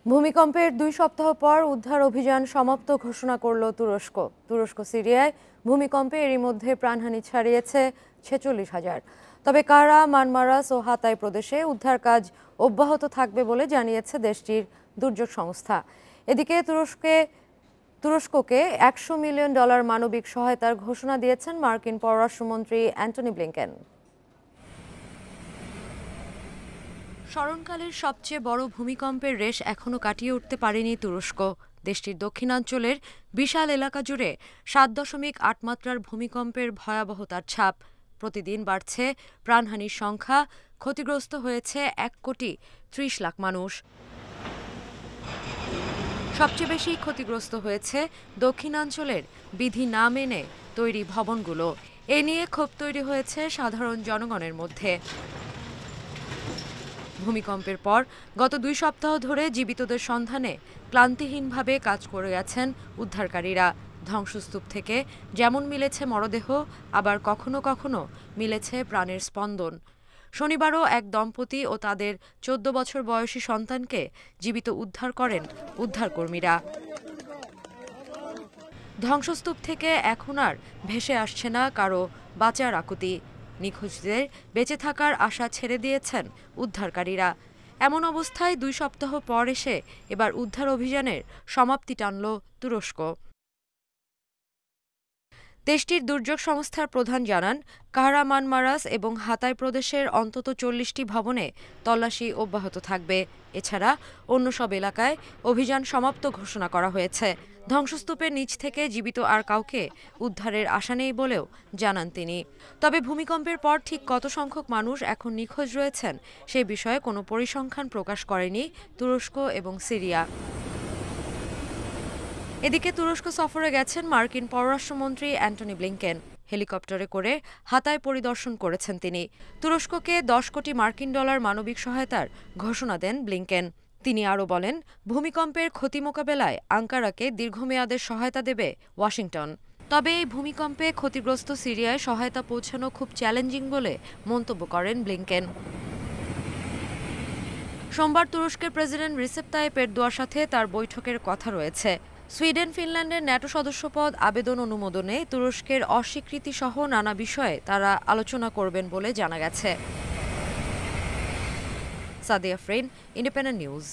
ভূমিকম্পের ২ সপ্তাহ পর উদ্ধার অভিযান সমাপ্ত ঘোষণা করল তুরস্ক। তুরস্ক সিরিয়ায় ভূমিকম্পে এরই মধ্যে প্রাণহানি ছাড়িয়েছে ৪৬,০০০। তবে কারা, মানমারাস ও হাতাই প্রদেশে উদ্ধার কাজ অব্যাহত থাকবে বলে জানিয়েছে দেশটির দুর্যোগ সংস্থা। এদিকে তুরস্ককে $১০০ মিলিয়ন মানবিক সহায়তার ঘোষণা দিয়েছেন মার্কিন পররাষ্ট্রমন্ত্রী অ্যান্টনি ব্লিংকেন। স্মরণকালের সবচেয়ে বড় ভূমিকম্পের রেশ এখনও কাটিয়ে উঠতে পারেনি তুরস্ক। দেশটির দক্ষিণাঞ্চলের বিশাল এলাকা জুড়ে ৭.৮ মাত্রার ভূমিকম্পের ভয়াবহতার ছাপ। প্রতিদিন বাড়ছে প্রাণহানির সংখ্যা, ক্ষতিগ্রস্ত হয়েছে ১,৩০,০০,০০০ মানুষ। সবচেয়ে বেশি ক্ষতিগ্রস্ত হয়েছে দক্ষিণাঞ্চলের বিধি না মেনে তৈরি ভবনগুলো। এ নিয়ে ক্ষোভ তৈরি হয়েছে সাধারণ জনগণের মধ্যে। ভূমিকম্পের পর গত ২ সপ্তাহ ধরে জীবিতদের সন্ধানে ক্লান্তিহীনভাবে কাজ করে গেছেন উদ্ধারকারীরা। ধ্বংসস্তূপ থেকে যেমন মিলেছে মরদেহ, আবার কখনো কখনো মিলেছে প্রাণের স্পন্দন। শনিবারও এক দম্পতি ও তাদের ১৪ বছর বয়সী সন্তানকে জীবিত উদ্ধার করেন উদ্ধারকর্মীরা। ধ্বংসস্তূপ থেকে এখন আর ভেসে আসছে না কারো বাঁচার আকুতি। নিখোঁজদের বেঁচে থাকার আশা ছেড়ে দিয়েছেন উদ্ধারকারীরা। এমন অবস্থায় ২ সপ্তাহ পর এসে এবার উদ্ধার অভিযানের সমাপ্তি টানল তুরস্ক। দেশটির দুর্যোগ সংস্থার প্রধান জানান, কাহরামানমারাস এবং হাতাই প্রদেশের অন্তত ৪০টি ভবনে তল্লাশি অব্যাহত থাকবে। এছাড়া অন্য সব এলাকায় অভিযান সমাপ্ত ঘোষণা করা হয়েছে। ধ্বংসস্তূপের নিচ থেকে জীবিত আর কাউকে উদ্ধারের আশা নেই বলেও জানান তিনি। তবে ভূমিকম্পের পর ঠিক কত সংখ্যক মানুষ এখন নিখোঁজ রয়েছেন সে বিষয়ে কোনো পরিসংখ্যান প্রকাশ করেনি তুরস্ক এবং সিরিয়া। এদিকে তুরস্ক সফরে গেছেন মার্কিন পররাষ্ট্রমন্ত্রী অ্যান্টনি ব্লিংকেন। হেলিকপ্টারে করে হাতায় পরিদর্শন করেছেন তিনি। তুরস্ককে $১০ কোটি মানবিক সহায়তার ঘোষণা দেন ব্লিংকেন। তিনি আরও বলেন, ভূমিকম্পের ক্ষতি মোকাবেলায় আঙ্কারাকে দীর্ঘমেয়াদের সহায়তা দেবে ওয়াশিংটন। তবে এই ভূমিকম্পে ক্ষতিগ্রস্ত সিরিয়ায় সহায়তা পৌঁছানো খুব চ্যালেঞ্জিং বলে মন্তব্য করেন ব্লিংকেন। সোমবার তুরস্কের প্রেসিডেন্ট রিসেপ তাইয়েপ এরদোয়ানের সাথে তার বৈঠকের কথা রয়েছে। সুইডেন ফিনল্যান্ডের ন্যাটো সদস্যপদ আবেদন অনুমোদনে তুরস্কের অস্বীকৃতি সহ নানা বিষয়ে তারা আলোচনা করবেন বলে জানা গেছে। সাদিয়া ফ্রেন, ইন্ডিপেন্ডেন্ট নিউজ।